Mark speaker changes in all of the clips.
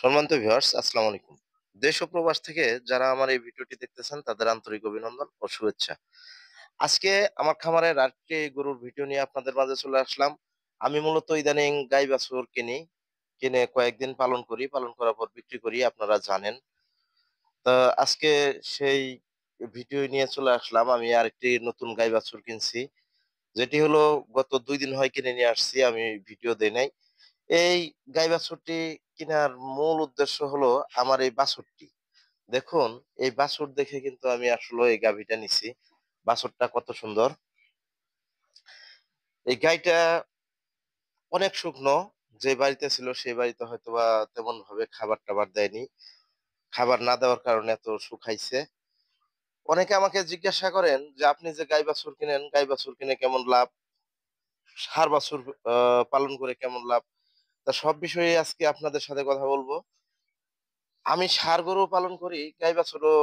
Speaker 1: সম্মানিত ভিউয়ার্স, আসসালামু আলাইকুম। দেশ ও প্রবাস থেকে যারা আমার এই ভিডিওটি দেখতেছেন তাদের আন্তরিক অভিনন্দন ও শুভেচ্ছা। আজকে আমার খামারের আরেকটি গরুর ভিডিও নিয়ে আপনাদের মাঝে চলে আসলাম। আমি মূলত ইদানিং গাই বাছুর কিনে কয়েকদিন পালন করি। পালন করার পর বিক্রি করি, আপনারা জানেন। তো আজকে সেই ভিডিও নিয়ে চলে আসলাম। আমি আরেকটি নতুন গাই বাছুর কিনছি। যেটি হলো গত ২ দিন হয় কিনে নিয়ে আসছি। আমি ভিডিও দেই নাই। এই গাই বাছুরটি কিনার মূল উদ্দেশ্য হলো আমার এই বাছুরটি। দেখুন, এই বাছুর দেখে কিন্তু আমি আসলে এই গাভীটা নিছি। বাছুরটা কত সুন্দর। এই গাইটা অনেক শুকনো। যে বাড়িতে ছিল সেই বাড়িতে হয়তোবা তেমন ভাবে খাবার-টাবার দেয়নি। খাবার না দেওয়ার কারণে এত শুকাইছে। অনেকে আমাকে জিজ্ঞাসা করেন যে, "আপনি যে গাই বাছুর কিনেন, গাই বাছুর কিনে কেমন লাভ? ষাঁড় বাছুর পালন করে কেমন লাভ?" তা সব বিষয়ে আজকে আপনাদের সাথে কথা বলব। আমি ষাঁড় গরু পালন করি, গাই বাছুরও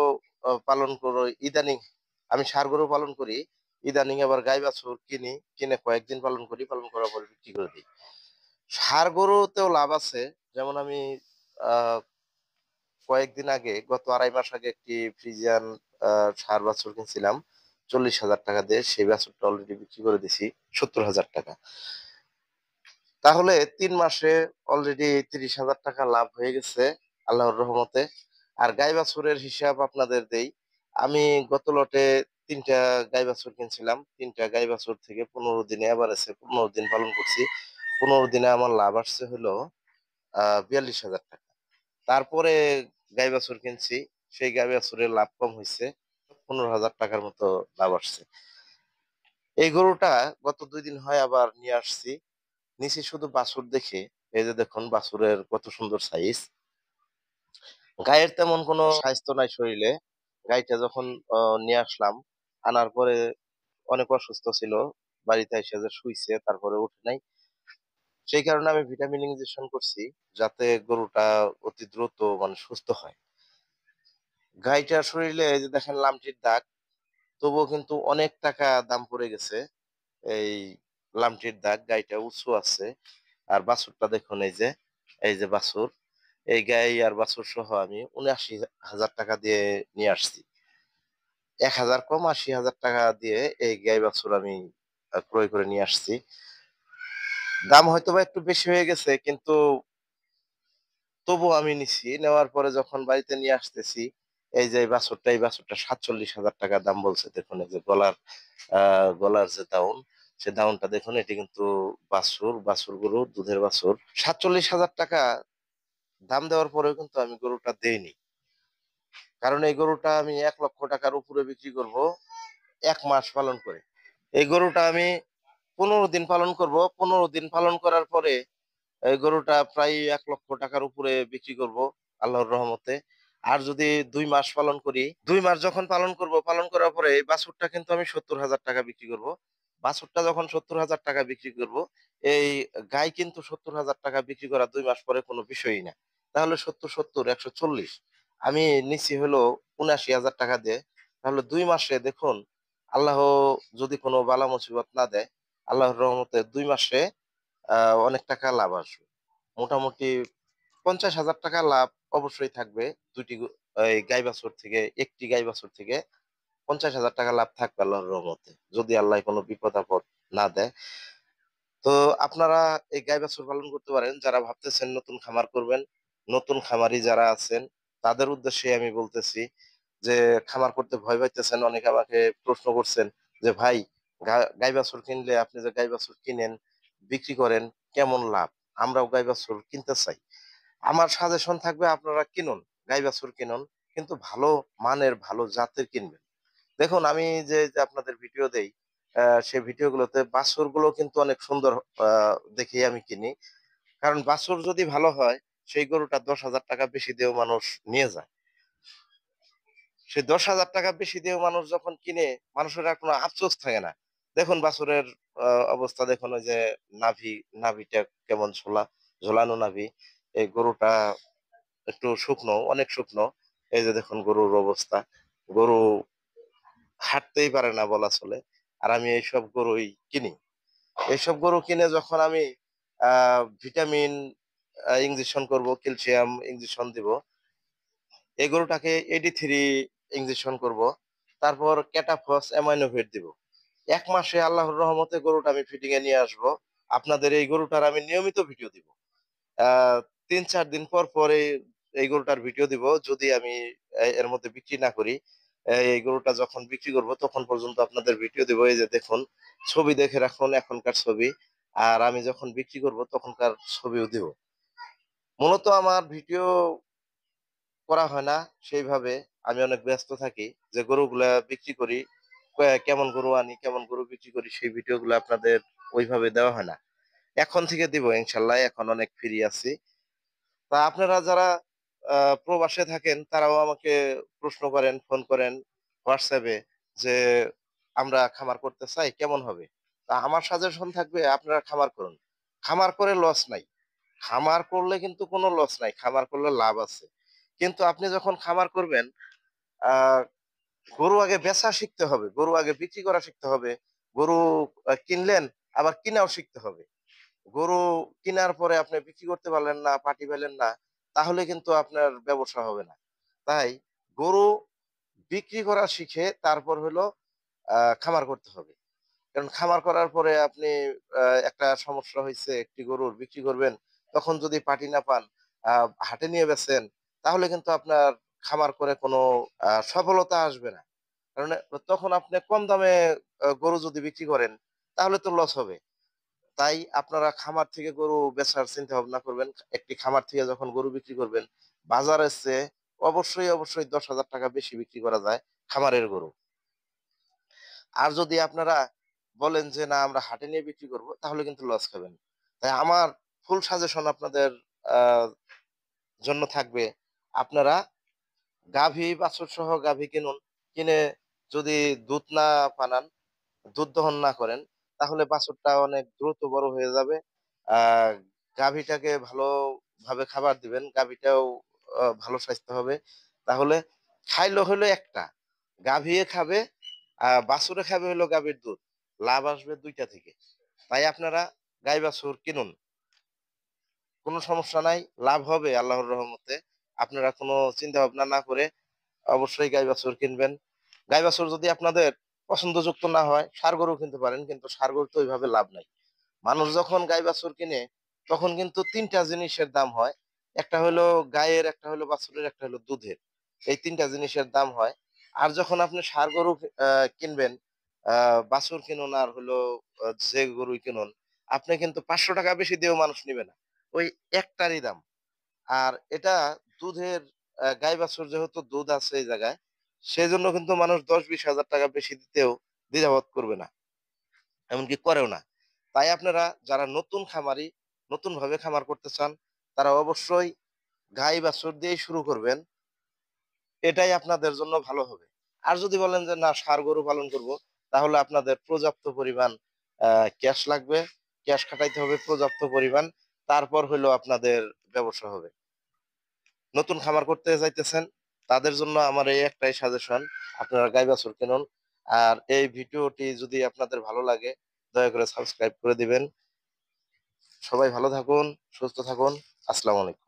Speaker 1: পালন করি ইদানিং। আমি ষাঁড় গরু পালন করি। ইদানিং আবার গাই বাছুর কিনে কয়েকদিন পালন করি। পালন করার পরে বিক্রি করে দিই। ষাঁড় গরুতেও লাভ আছে। যেমন আমি আ কয়েকদিন আগে গত ২.৫ মাস আগে একটি ফ্রিজিয়ান আ ষাঁড় বাছুর কিনছিলাম ৳৪০,০০০ দিয়ে। সেই বাছুরটা অলরেডি বিক্রি করে দিছি ৳৭০,০০০। তাহলে ৩ মাসে অলরেডি ৳৩০,০০০ লাভ হয়ে গেছে আল্লাহর রহমতে। আর গাই বাছুরের হিসাব আপনাদের দেই। আমি গত লটে ৩ টা গাই বাছুর কিনছিলাম। ৩ টা গাই বাছুর থেকে ১৫ দিনে এভারেজে ১৫ দিন পালন করছি। ১৫ দিনে আমার লাভ আসছে হলো ৳৪২,০০০। তারপরে গাই বাছুর কিনছি। সেই গাই বাছুরের লাভ কম হইছে। ৳১৫,০০০ র মতো লাভ আসছে। এই গরুটা গত ২ দিন হয় আবার নিয়ে আসছি। নিছি শুধু বাছুর দেখে। এই যে দেখুন বাছুরের কত সুন্দর সাইজ। গায়ের তেমন কোনো স্বাস্থ্য নাই শরীরে। গাইটা যখন নিয়ে আসলাম, আনার পরে অনেক অসুস্থ ছিল। বাড়িতে আইসা যে শুইছে, তারপরে উঠে নাই। সেই কারণে আমি ভিটামিন ইনজেকশন করছি, যাতে গরুটা অতি দ্রুত মানে সুস্থ হয়। গাইটার শরীরে এই যে দেখেন লামটির দাগ, তবুও কিন্তু অনেক টাকা দাম পড়ে গেছে। এই লামটির দাগ, গাইটা উঁচু আছে। আর বাছুরটা দেখুন এই যে বাছুর। এই গাই আর বাছুর সহ আমি ৳৭৯,০০০ দিয়ে নিয়ে আসছি। ১,০০০ কম ৳৮০,০০০ দিয়ে এই গাই বাছুর আমি ক্রয় করে নিয়ে আসছি। দাম হয়তোবা একটু বেশি হয়ে গেছে, কিন্তু তবুও আমি নিছি। নেওয়ার পরে যখন বাড়িতে নিয়ে আসতেছি, এই বাছুরটা ৳৪৭,০০০ দাম বলছে। দেখুন এই যে আ গলার যে দাউন, সে দাউনটা দেখুন, এটি কিন্তু বাছুর গরু, দুধের বাছুর। ৳৪৭,০০০ দাম দেওয়ার পরেও কিন্তু আমি গরুটা দেইনি। কারণ এই গরুটা আমি ৳১,০০,০০০ র উপরে বিক্রি করব ১ মাস পালন করে। এই গরুটা আমি ১৫ দিন পালন করব। ১৫ দিন পালন করার পরে এই গরুটা প্রায় ৳১,০০,০০০ র উপরে বিক্রি করব আল্লাহর রহমতে। আর যদি ২ মাস পালন করি, ২ মাস যখন পালন করব, পালন করার পরে এই বাছুরটা কিন্তু আমি ৳৭০,০০০ বিক্রি করব। বাছুরটা যখন ৳৭০,০০০ বিক্রি করব, এই গাই কিন্তু ৳৭০,০০০ বিক্রি করা ২ মাস পরে কোনো বিষয়ই না। তাহলে ৭০, ৭০, ১৪০। আমি নিচ্ছি হলো ৳৭৯,০০০ দিয়ে। তাহলে ২ মাসে দেখুন, আল্লাহ যদি কোনো বালা মুসিবত না দেয়, আল্লাহর রহমতে ২ মাসে আ অনেক টাকা লাভ আসবে। মোটামুটি ৳৫০,০০০ লাভ অবশ্যই থাকবে। ২ টি এই গাই বাছুর থেকে, ১ টি গাই বাছুর থেকে ৳৫০,০০০ লাভ থাকবে আল্লাহর রহমতে। যদি আল্লাহ কোন বিপদ-আপদ না দেয়। তো আপনারা এই গাই বাছুর পালন করতে পারেন। যারা ভাবতেছেন নতুন খামার করবেন, নতুন খামারি যারা আছেন, তাদের উদ্দেশ্যে আমি বলতেছি যে, খামার করতে ভয় পাইতেছেন। অনেকে আমাকে প্রশ্ন করছেন যে, "ভাই, গাই বাছুর কিনলে আপনি যে গাই বাছুর কিনেন, বিক্রি করেন, কেমন লাভ? আমরাও গাই বাছুর কিনতে চাই।" আমার সাজেশন থাকবে, আপনারা কিনুন, গাই বাছুর কিনুন। কিন্তু ভালো মানের, ভালো জাতের কিনবেন। দেখুন, আমি যে আপনাদের ভিডিও দেই, সেই ভিডিওগুলোতে বাছুরগুলো কিন্তু অনেক সুন্দর আ দেখেই আমি কিনি। কারণ বাছুর যদি ভালো হয়, সেই গরুটা ৳১০,০০০ বেশি দিয়েও মানুষ নিয়ে যায়। সেই ৳১০,০০০ বেশি দিয়েও মানুষ যখন কিনে, মানুষের আর কোনো আফসোস থাকে না। দেখুন বাছুরের অবস্থা দেখুন, ওই যে নাভি, নাভিটা কেমন ঝোলানো নাভি। এই গরুটা একটু শুকনো, অনেক শুকনো। এই যে দেখুন গরুর অবস্থা। গরু হাঁটতেই পারে না বলা চলে। আর আমি এইসব গরুই কিনি। এইসব গরু কিনে যখন আমি ভিটামিন ইনজেকশন করব, ক্যালসিয়াম ইনজেকশন দিব। এই গরুটাকে 83 ইনজেকশন করব। তারপর ক্যাটাফস অ্যামাইনোভেট দিব। ১ মাসে আল্লাহর রহমতে গরুটা আমি ফিটিং এ নিয়ে আসবো। আপনাদের এই গরুটার আমি নিয়মিত ভিডিও দিব। আ ৩-৪ দিন পর এই গরুটার ভিডিও দিব। যদি আমি এর মধ্যে বিক্রি না করি। এই গরুটা যখন বিক্রি করব তখন পর্যন্ত আপনাদের ভিডিও দিব। এই যে দেখুন, ছবি দেখে রাখুন এখনকার ছবি। আর আমি যখন বিক্রি করব তখনকার ছবিও দিব। মূলত আমার ভিডিও করা হয় না সেইভাবে। আমি অনেক ব্যস্ত থাকি। যে গরুগুলা বিক্রি করি, কেমন গরু আনি, কেমন গরু বিক্রি করি সেই ভিডিওগুলো আপনাদের ওইভাবে দেওয়া হয় না। এখন থেকে দিব ইনশাআল্লাহ। এখন অনেক ফ্রি আছি। তা আপনারা যারা আ প্রবাসে থাকেন তারাও আমাকে প্রশ্ন করেন, ফোন করেন WhatsApp এ যে, "আমরা খামার করতে চাই, কেমন হবে?" তা আমার সাজেশন থাকবে আপনারা খামার করুন। খামার করে লস নাই। খামার করলে কিন্তু কোনো লস নাই। খামার করলে লাভ আছে। কিন্তু আপনি যখন খামার করবেন, আ গরু আগে বেচা শিখতে হবে। গরু আগে বিক্রি করা শিখতে হবে। গরু কিনলেন, আবার কিনাও শিখতে হবে। গরু কিনার পরে আপনি বিক্রি করতে পারলেন না, পাটি পেলেন না, তাহলে কিন্তু আপনার ব্যবসা হবে না। তাই গরু বিক্রি করা শিখে তারপর হলো খামার করতে হবে। কারণ খামার করার পরে আপনি একটা সমস্যা হইছে, একটি গরুর বিক্রি করবেন, তখন যদি পাটি না পান, আ হাটে নিয়ে বেচেন, তাহলে কিন্তু আপনার খামার করে কোনো সফলতা আসবে না। কারণ তখন আপনি কম দামে গরু যদি বিক্রি করেন, তাহলে তো লস হবে। তাই আপনারা খামার থেকে গরু বেচার চিন্তা ভাবনা করবেন। একটি খামার থেকে যখন গরু বিক্রি করবেন, বাজারের চেয়ে অবশ্যই ৳১০,০০০ বেশি বিক্রি করা যায় খামারের গরু। আর যদি আপনারা বলেন যে, "না আমরা হাটে নিয়ে বিক্রি করব," তাহলে কিন্তু লস খাবেন। তাই আমার ফুল সাজেশন আপনাদের আ জন্য থাকবে, আপনারা গাভী, বাছুর সহ গাভী কিনুন। কিনে যদি দুধ না পানান, দুধ দহন না করেন, তাহলে বাছুরটা অনেক দ্রুত বড় হয়ে যাবে। আ গাভীটাকে ভালোভাবে খাবার দিবেন। গাভীটাও ভালো স্বাস্থ্য হবে। তাহলে খাইলো হইলো একটা। গাভীয়ে খাবে, বাছুরে খাবে হইলো গাভীর দুধ। লাভ আসবে ২ টা থেকে। তাই আপনারা গাই বাছুর কিনুন। কোন সমস্যা নাই। লাভ হবে আল্লাহর রহমতে। আপনারা কোন চিন্তা ভাবনা না করে অবশ্যই গাই বাছুর কিনবেন। গাই বাছুর যদি আপনাদের পছন্দযুক্ত না হয়, ষাঁড় গরু কিনতে পারেন। কিন্তু ষাঁড় গরুতে ওইভাবে লাভ নাই। মানুষ যখন গাই বাছুর কিনে, তখন কিন্তু ৩ টা জিনিসের দাম হয়। একটা হলো গায়ের, একটা হলো বাছুরের, একটা হলো দুধের। এই ৩ টা জিনিসের দাম হয়। আর যখন আপনি ষাঁড় গরু কিনবেন, আ বাছুর কিনুন আর হলো যে গরুই কিনুন, আপনি কিন্তু ৳৫০০ বেশি দিয়েও মানুষ নিবে না। ওই একটারই দাম। আর এটা দুধের, গাই বাছুর যেহেতু দুধ আছে এই জায়গায়, সেজন্য কিন্তু মানুষ ১০-২০ হাজার টাকা বেশি দিতেও দ্বিধাবোধ করবে না। এমনকি করেও না। তাই আপনারা যারা নতুন খামারি, নতুনভাবে খামার করতে চান, তারা অবশ্যই গাই বাছুর দিয়েই শুরু করবেন। এটাই আপনাদের জন্য ভালো হবে। আর যদি বলেন যে না ষাঁড় গরু পালন করব, তাহলে আপনাদের পর্যাপ্ত পরিমাণ আ ক্যাশ লাগবে। ক্যাশ খাটাইতে হবে পর্যাপ্ত পরিমাণ। তারপর হইলো আপনাদের ব্যবসা হবে। নতুন খামার করতে যাইতেছেন, তাদের জন্য আমার এই একটাই সাজেশন, আপনারা গাই বাছুর কিনুন। আর এই ভিডিওটি যদি আপনাদের ভালো লাগে, দয়া করে সাবস্ক্রাইব করে দিবেন। সবাই ভালো থাকুন, সুস্থ থাকুন। আসসালামু আলাইকুম।